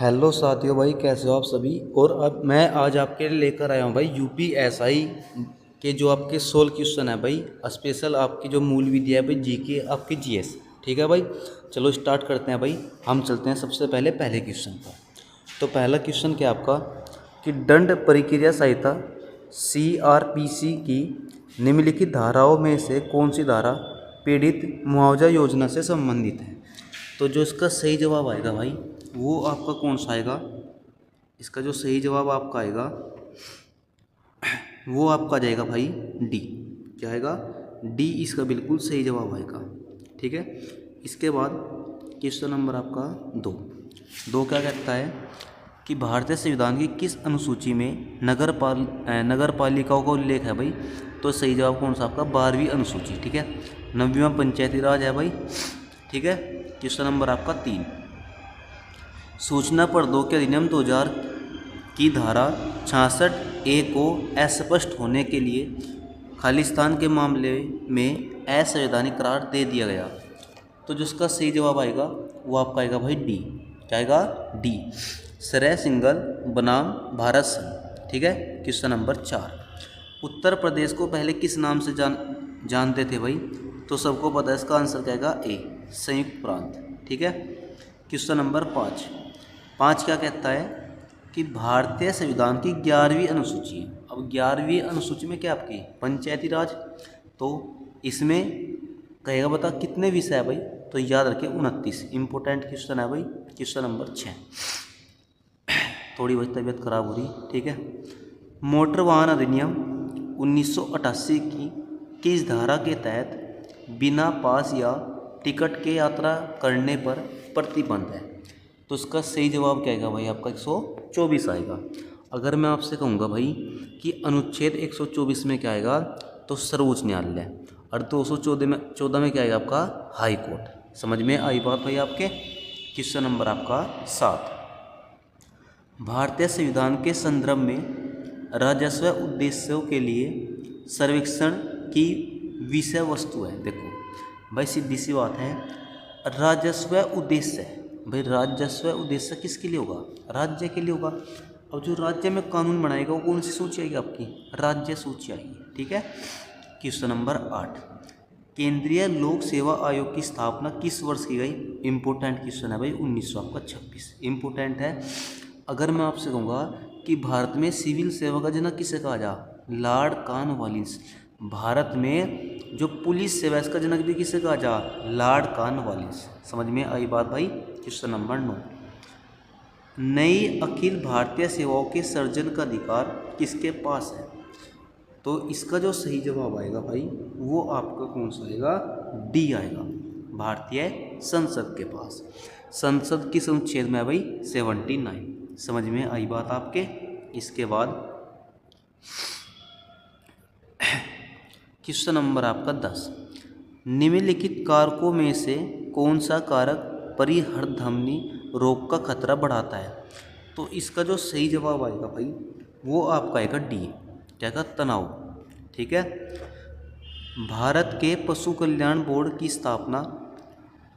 Hello साथियों, भाई कैसे हो आप सभी। और अब मैं आज आपके लिए लेकर आया हूँ भाई यूपीएसआई के जो आपके 16 क्वेश्चन है भाई, स्पेशल आपकी जो मूल विद्या है भाई, जीके आपकी जीएस। ठीक है भाई, चलो स्टार्ट करते हैं भाई। हम चलते हैं सबसे पहले क्वेश्चन पर। तो पहला क्वेश्चन क्या आपका कि दंड प्रक्रिया संहिता सीआरपीसी की निम्नलिखित धाराओं में से कौन सी धारा पीड़ित मुआवजा योजना से संबंधित है। तो जो इसका सही जवाब आएगा भाई वो आपका कौन सा आएगा, इसका जो सही जवाब आपका आएगा वो आपका आ जाएगा भाई डी। क्या आएगा? डी इसका बिल्कुल सही जवाब आएगा। ठीक है, इसके बाद क्वेश्चन नंबर आपका दो क्या कहता है कि भारतीय संविधान की किस अनुसूची में नगर पालिकाओं का उल्लेख है भाई। तो सही जवाब कौन सा आपका 12वीं अनुसूची। ठीक है, 9वीं पंचायती राज है भाई। ठीक है, क्वेश्चन नंबर आपका 3, सूचना प्रौद्योगिकी अधिनियम 2000 की धारा 66A को अस्पष्ट होने के लिए खालिस्तान के मामले में असंवैधानिक करार दे दिया गया। तो जिसका सही जवाब आएगा वो आपका आएगा भाई डी। क्या आएगा? डी, सरे सिंगल बनाम भारत संघ। ठीक है, क्वेश्चन नंबर 4, उत्तर प्रदेश को पहले किस नाम से जानते थे भाई। तो सबको पता है इसका आंसर क्या आएगा? ए, संयुक्त प्रांत। ठीक है, क्वेश्चन नंबर 5 क्या कहता है कि भारतीय संविधान की 11वीं अनुसूची है। अब 11वीं अनुसूची में क्या आपकी पंचायती राज, तो इसमें कहेगा बता कितने विषय है भाई। तो याद रखिए 29। इंपॉर्टेंट क्वेश्चन है भाई। क्वेश्चन नंबर 6, थोड़ी बहुत तबीयत खराब हो रही। ठीक है, मोटर वाहन अधिनियम 1988 की किस धारा के तहत बिना पास या टिकट के यात्रा करने पर प्रतिबंध है। तो इसका सही जवाब क्या आएगा भाई आपका 124 आएगा। अगर मैं आपसे कहूँगा भाई कि अनुच्छेद 124 में क्या आएगा, तो सर्वोच्च न्यायालय। और 214 में क्या आएगा आपका हाई कोर्ट। समझ में आई बात भाई आपके। क्वेश्चन नंबर आपका 7, भारतीय संविधान के संदर्भ में राजस्व उद्देश्यों के लिए सर्वेक्षण की विषय वस्तु है। देखो भाई सीधी सी बात है, राजस्व उद्देश्य भाई, राजस्व उद्देश्य किसके लिए होगा? राज्य के लिए होगा। अब जो राज्य में कानून बनाएगा वो कौन सी सूची आएगी आपकी? राज्य सूची आएगी। ठीक है, क्वेश्चन नंबर 8, केंद्रीय लोक सेवा आयोग की स्थापना किस वर्ष की गई। इंपोर्टेंट क्वेश्चन है भाई, 1926। इंपोर्टेंट है। अगर मैं आपसे कहूँगा कि भारत में सिविल सेवा का जनक किसे कहा जा, लॉर्ड कॉर्नवालिस। भारत में जो पुलिस सेवा इसका जनक भी किसे कहा जा, लॉर्ड कॉर्नवालिस। समझ में आई बात भाई। क्वेश्चन नंबर 9, नई अखिल भारतीय सेवाओं के सृजन का अधिकार किसके पास है। तो इसका जो सही जवाब आएगा भाई वो आपका कौन सा आएगा? डी आएगा, भारतीय संसद के पास। संसद किस अनुच्छेद में है भाई? 79। समझ में आई बात आपके। इसके बाद क्वेश्चन नंबर आपका 10, निम्नलिखित कारकों में से कौन सा कारक परिहरधमनी रोग का खतरा बढ़ाता है। तो इसका जो सही जवाब आएगा भाई वो आपका आएगा डी। क्या का? तनाव। ठीक है, भारत के पशु कल्याण बोर्ड की स्थापना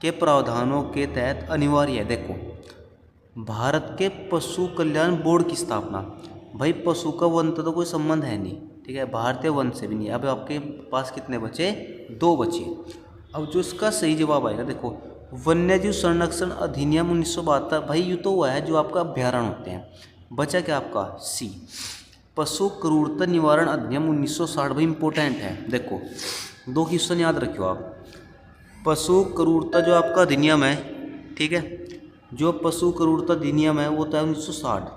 के प्रावधानों के तहत अनिवार्य है। देखो भारत के पशु कल्याण बोर्ड की स्थापना, भाई पशु का वन तो कोई संबंध है नहीं। ठीक है, भारतीय वन से भी नहीं। अब आपके पास कितने बचे? 2 बचे। अब जो इसका सही जवाब आएगा, देखो वन्यजीव संरक्षण अधिनियम 1972, भाई ये तो हुआ है जो आपका अभ्यारण्य होते हैं। बचा क्या आपका? सी, पशु क्रूरता निवारण अधिनियम 1960, भाई इंपॉर्टेंट है। देखो 2 क्वेश्चन याद रखियो आप। पशु क्रूरता जो आपका अधिनियम है, ठीक है, जो पशु क्रूरता अधिनियम है वो तो है 1960,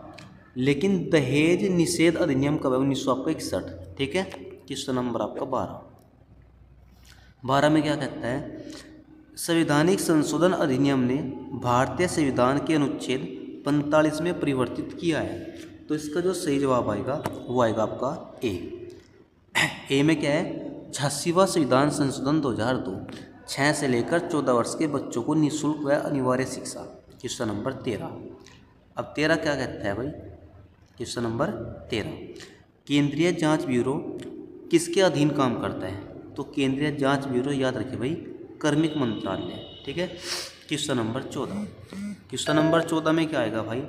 लेकिन दहेज निषेध अधिनियम कब है? 1961। ठीक है, क्वेश्चन नंबर आपका 12 में क्या कहता है, संवैधानिक संशोधन अधिनियम ने भारतीय संविधान के अनुच्छेद 45 में परिवर्तित किया है। तो इसका जो सही जवाब आएगा वो आएगा आपका ए में क्या है? 86वां संविधान संशोधन 2002, 6 से लेकर 14 वर्ष के बच्चों को निःशुल्क व अनिवार्य शिक्षा। Question number 13। अब 13 क्या कहता है भाई? क्वेश्चन नंबर 13, केंद्रीय जांच ब्यूरो किसके अधीन काम करता है। तो केंद्रीय जांच ब्यूरो याद रखिए भाई कार्मिक मंत्रालय। ठीक है, क्वेश्चन नंबर 14। क्वेश्चन नंबर 14 में क्या आएगा भाई,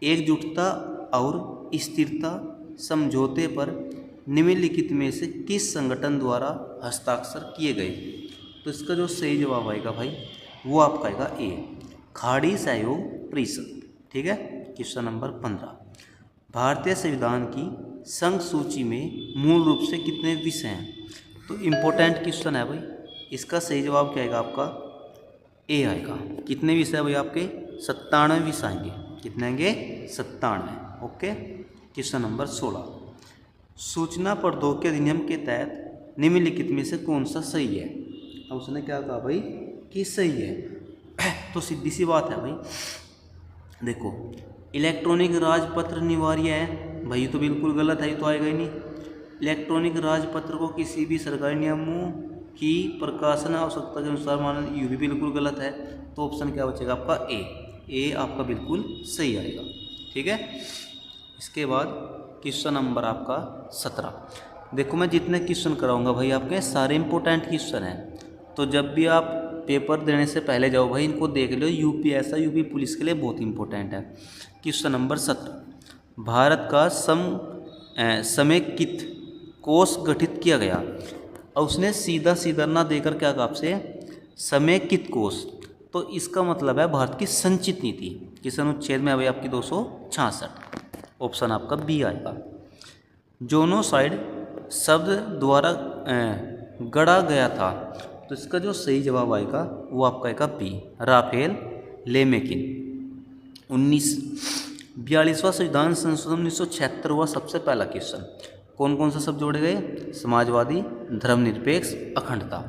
एकजुटता और स्थिरता समझौते पर निम्नलिखित में से किस संगठन द्वारा हस्ताक्षर किए गए। तो इसका जो सही जवाब आएगा भाई वो आपका आएगा ए, खाड़ी सहयोग परिषद। ठीक है। क्वेश्चन नंबर 15, भारतीय संविधान की संघ सूची में मूल रूप से कितने विषय हैं। तो इम्पोर्टेंट क्वेश्चन है भाई, इसका सही जवाब क्या आएगा आपका ए आएगा। कितने विषय भाई आपके 97 विषय आएंगे। कितने आएंगे 97। ओके। क्वेश्चन नंबर 16, सूचना प्रौद्योगिकी अधिनियम के तहत निम्नलिखित में से कौन सा सही है। अब उसने क्या कहा भाई कि सही है। तो सीधी सी बात है भाई, देखो इलेक्ट्रॉनिक राजपत्र अनिवार्य है भाई, ये तो बिल्कुल गलत है, ये तो आएगा ही नहीं। इलेक्ट्रॉनिक राजपत्र को किसी भी सरकारी नियमों की प्रकाशन आवश्यकता के अनुसार मानना, ये भी बिल्कुल गलत है। तो ऑप्शन क्या बचेगा आपका ए आपका बिल्कुल सही आएगा। ठीक है। इसके बाद क्वेश्चन नंबर आपका 17। देखो मैं जितने क्वेश्चन कराऊंगा भाई आपके सारे इंपॉर्टेंट क्वेश्चन हैं, तो जब भी आप पेपर देने से पहले जाओ भाई इनको देख लो। यूपी पुलिस के लिए बहुत इंपॉर्टेंट है। क्वेश्चन नंबर 17, भारत का समेकित कोष गठित किया गया। और उसने सीधा सीधा ना देकर क्या कहा आपसे, समेकित कोष। तो इसका मतलब है भारत की संचित नीति किस अनुच्छेद में है भाई आपकी 266। ऑप्शन आपका बी आएगा। जोनोसाइड शब्द द्वारा गढ़ा गया था। तो इसका जो सही जवाब आएगा वो आपका आएगा बी, राफेल लेमेकिन। 42वां संविधान संशोधन 1976 हुआ सबसे पहला क्वेश्चन। कौन कौन सा शब्द जोड़े गए, समाजवादी, धर्मनिरपेक्ष, अखंडता।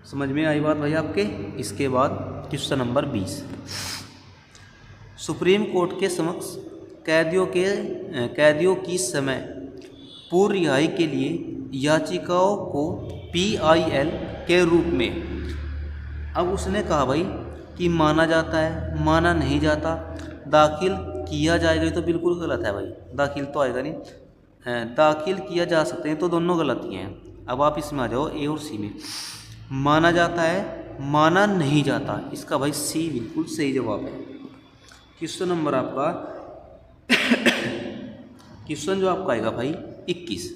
समझ में आई बात भाई आपके। इसके बाद क्वेश्चन नंबर 20, सुप्रीम कोर्ट के समक्ष कैदियों की समय पूर्व रिहाई के लिए याचिकाओं को PIL के रूप में। अब उसने कहा भाई कि माना जाता है, माना नहीं जाता, दाखिल किया जाएगा, तो बिल्कुल गलत है भाई, दाखिल तो आएगा नहीं। दाखिल किया जा सकते हैं, तो दोनों गलत ही हैं। अब आप इसमें आ जाओ ए और सी में। माना जाता है, माना नहीं जाता, इसका भाई सी बिल्कुल सही जवाब है। क्वेश्चन नंबर आपका क्वेश्चन जो आपका आएगा भाई 21,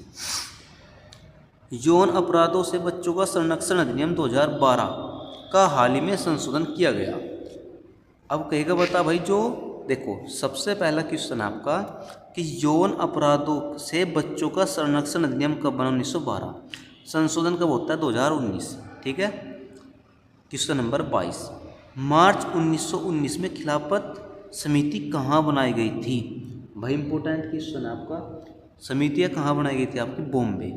यौन अपराधों से बच्चों का संरक्षण अधिनियम 2012 का हाल ही में संशोधन किया गया। अब कहेगा बता भाई, जो देखो सबसे पहला क्वेश्चन आपका कि यौन अपराधों से बच्चों का संरक्षण अधिनियम कब बना, 1912। संशोधन कब होता है, 2019। ठीक है। क्वेश्चन नंबर 22, मार्च 1919 में खिलाफत समिति कहाँ बनाई गई थी। भाई इंपॉर्टेंट क्वेश्चन है आपका, समितियाँ कहाँ बनाई गई थी आपकी, बॉम्बे।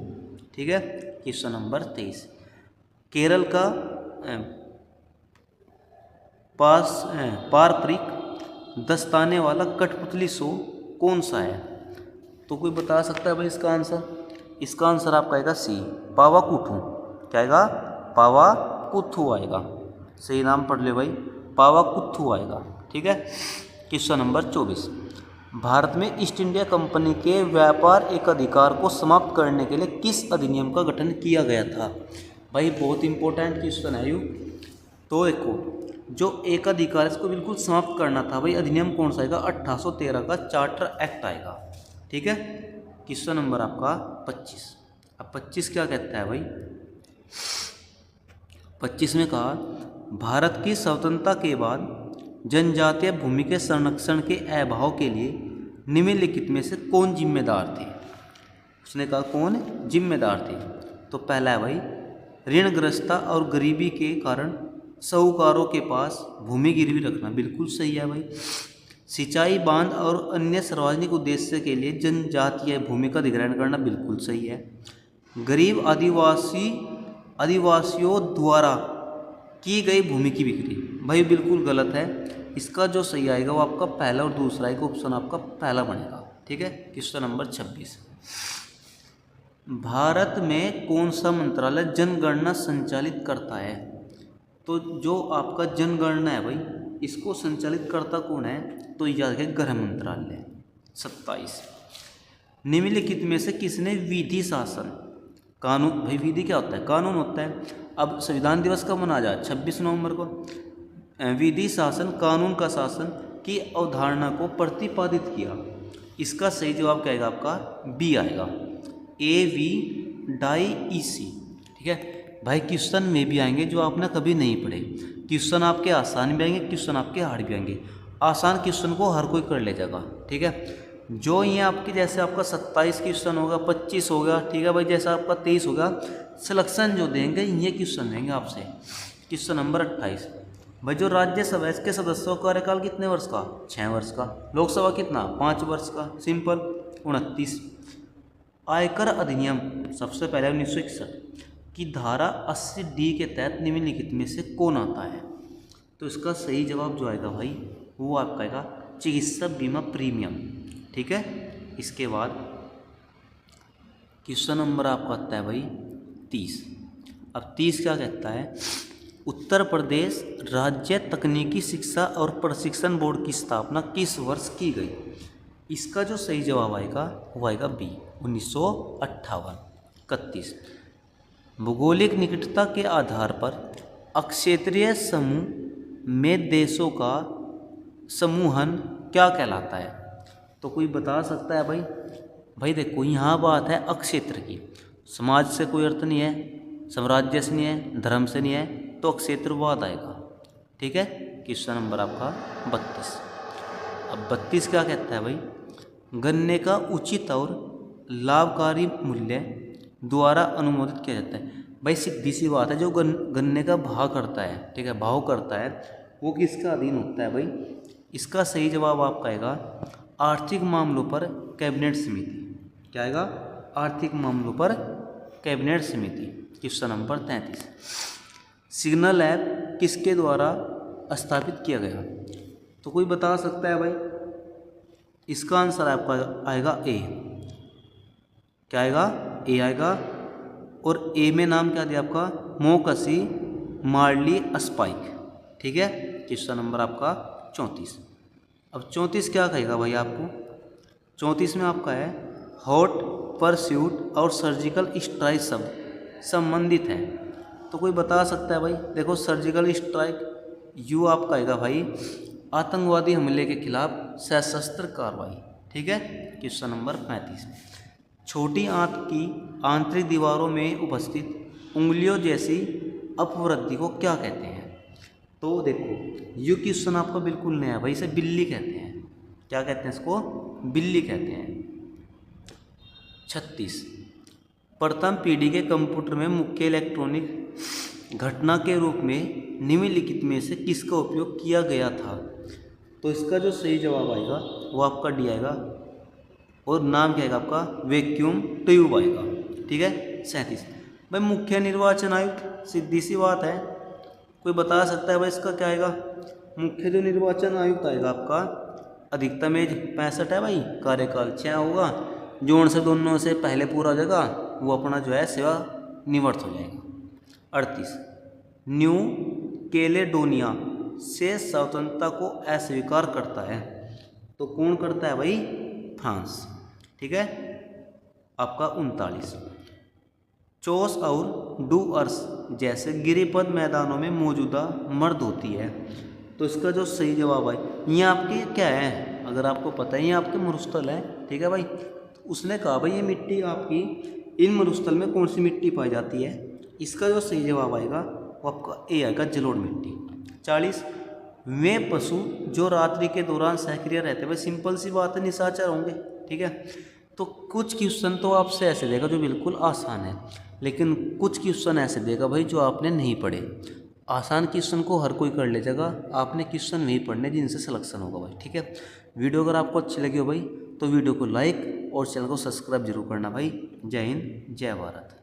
ठीक है। क्वेश्चन नंबर 23, केरल का पारंपरिक दस्ताने वाला कठपुतली शो कौन सा है। तो कोई बता सकता है भाई इसका आंसर। इसका आंसर आपका आएगा सी, पावाकुथू। क्या आएगा, पावाकुथू आएगा। सही नाम पढ़ ले भाई, पावाकुथू आएगा। ठीक है। क्वेश्चन नंबर 24, भारत में ईस्ट इंडिया कंपनी के व्यापार एक अधिकार को समाप्त करने के लिए किस अधिनियम का गठन किया गया था। भाई बहुत इंपॉर्टेंट क्वेश्चन है यू। तो देखो जो एक अधिकार इसको बिल्कुल समाप्त करना था भाई, अधिनियम कौन सा आएगा, 1813 का चार्टर एक्ट आएगा। ठीक है। क्वेश्चन नंबर आपका 25। अब 25 क्या कहता है भाई, 25 में कहा भारत की स्वतंत्रता के बाद जनजातीय भूमि के संरक्षण के अभाव के लिए निम्नलिखित में से कौन जिम्मेदार थे। उसने कहा कौन जिम्मेदार थे। तो पहला है भाई ऋणग्रस्तता और गरीबी के कारण साहूकारों के पास भूमि गिरवी रखना, बिल्कुल सही है भाई। सिंचाई, बांध और अन्य सार्वजनिक उद्देश्य के लिए जनजातीय भूमि का अधिग्रहण करना, बिल्कुल सही है। गरीब आदिवासियों द्वारा की गई भूमि की बिक्री, भाई बिल्कुल गलत है। इसका जो सही आएगा वो आपका पहला और दूसरा आएगा, ऑप्शन आपका पहला बनेगा। ठीक है। क्वेश्चन नंबर 26, भारत में कौन सा मंत्रालय जनगणना संचालित करता है। तो जो आपका जनगणना है भाई इसको संचालित करता कौन है, तो याद रखें गृह मंत्रालय। 27, निम्नलिखित में से किसने विधि शासन कानून, भाई विधि क्या होता है, कानून होता है। अब संविधान दिवस कब मनाया जाए, 26 नवंबर को। विधि शासन कानून का शासन की अवधारणा को प्रतिपादित किया। इसका सही जवाब क्या आएगा आपका बी आएगा, AVDIEC। ठीक है भाई, क्वेश्चन में भी आएंगे जो आपने कभी नहीं पढ़े, क्वेश्चन आपके आसान भी आएंगे, क्वेश्चन आपके हार्ड भी आएंगे। आसान क्वेश्चन को हर कोई कर ले जाएगा। ठीक है, जो ये आपके जैसे आपका 27 क्वेश्चन होगा, 25 होगा, ठीक है भाई, जैसा आपका 23 होगा, सिलेक्शन जो देंगे ये क्वेश्चन देंगे आपसे। क्वेश्चन नंबर 28 भाई, जो राज्यसभा के सदस्यों का कार्यकाल कितने वर्ष का, 6 वर्ष का। लोकसभा कितना, 5 वर्ष का। सिंपल। 29 आयकर अधिनियम सबसे पहले 1961 की धारा 80D के तहत निम्नलिखित में से कौन आता है। तो इसका सही जवाब जो आएगा भाई वो आपका आएगा चिकित्सा बीमा प्रीमियम। ठीक है, इसके बाद क्वेश्चन नंबर आपका आता है भाई 30। अब 30 क्या कहता है, उत्तर प्रदेश राज्य तकनीकी शिक्षा और प्रशिक्षण बोर्ड की स्थापना किस वर्ष की गई। इसका जो सही जवाब आएगा वो आएगा बी, 1958। 31 भौगोलिक निकटता के आधार पर अक्षेत्रीय समूह में देशों का समूहन क्या कहलाता है। तो कोई बता सकता है भाई। भाई देखो, यहाँ बात है अक्षेत्र की, समाज से कोई अर्थ नहीं है, साम्राज्य से नहीं है, धर्म से नहीं है, तो अक्षेत्रवाद आएगा। ठीक है, क्वेश्चन नंबर आपका 32। अब 32 क्या कहता है भाई, गन्ने का उचित और लाभकारी मूल्य द्वारा अनुमोदित किया जाता है। भाई सीधी सी बात है, जो गन्ने का भाव करता है, ठीक है, भाव करता है, वो किसका अधीन होता है भाई। इसका सही जवाब आपका आएगा आर्थिक मामलों पर कैबिनेट समिति। क्या आएगा, आर्थिक मामलों पर कैबिनेट समिति। क्वेश्चन नंबर 33 सिग्नल ऐप किसके द्वारा स्थापित किया गया। तो कोई बता सकता है भाई। इसका आंसर आपका आएगा ए। क्या आएगा, ए आएगा। और ए में नाम क्या दिया आपका, मोकसी मार्ली स्पाइक। ठीक है, क्वेश्चन नंबर आपका 34। अब 34 क्या कहेगा भाई आपको, 34 में आपका है हॉट परस्यूट और सर्जिकल स्ट्राइक शब्द संबंधित हैं। तो कोई बता सकता है भाई। देखो, सर्जिकल स्ट्राइक यू आपका आएगा भाई आतंकवादी हमले के खिलाफ सशस्त्र कार्रवाई। ठीक है, क्वेश्चन नंबर 35 छोटी आंत की आंतरिक दीवारों में उपस्थित उंगलियों जैसी अपवृद्धि को क्या कहते हैं। तो देखो, ये क्वेश्चन आपको बिल्कुल नया है भाई, इसे बिल्ली कहते हैं। क्या कहते हैं इसको, बिल्ली कहते हैं। 36 प्रथम पीढ़ी के कंप्यूटर में मुख्य इलेक्ट्रॉनिक घटना के रूप में निम्नलिखित में से किसका उपयोग किया गया था। तो इसका जो सही जवाब आएगा वो आपका डी आएगा, और नाम क्या आएगा आपका, वैक्यूम ट्यूब आएगा। ठीक है, 37 भाई मुख्य निर्वाचन आयुक्त, सीधी सी बात है, कोई बता सकता है भाई इसका क्या आएगा। मुख्य जो निर्वाचन आयुक्त आएगा आपका, अधिकतम एज 65 है भाई, कार्यकाल 6 होगा, जोन से दोनों से पहले पूरा हो जाएगा, वो अपना जो है सेवा निवृत्त हो जाएगा। 38 न्यू कैलेडोनिया से स्वतंत्रता को अस्वीकार करता है। तो कौन करता है भाई, फ्रांस। ठीक है, आपका 39 चोस और डूअर्स जैसे गिरिपद मैदानों में मौजूदा मर्द होती है। तो इसका जो सही जवाब है, ये आपके क्या है, अगर आपको पता है ये आपके मरुस्थल है। ठीक है भाई, तो उसने कहा भाई ये मिट्टी आपकी इन मरुस्थल में कौन सी मिट्टी पाई जाती है। इसका जो सही जवाब आएगा वो आपका ए आएगा, जलोढ़ मिट्टी। 40 वे पशु जो रात्रि के दौरान सक्रिय रहते हैं। भाई सिंपल सी बात है, निशाचर होंगे। ठीक है, तो कुछ क्वेश्चन तो आपसे ऐसे देगा जो बिल्कुल आसान है, लेकिन कुछ क्वेश्चन ऐसे देगा भाई जो आपने नहीं पढ़े। आसान क्वेश्चन को हर कोई कर ले जाएगा, आपने क्वेश्चन नहीं पढ़ने जिनसे सिलेक्शन होगा भाई। ठीक है, वीडियो अगर आपको अच्छी लगी हो भाई तो वीडियो को लाइक और चैनल को सब्सक्राइब जरूर करना भाई। जय हिंद, जय भारत।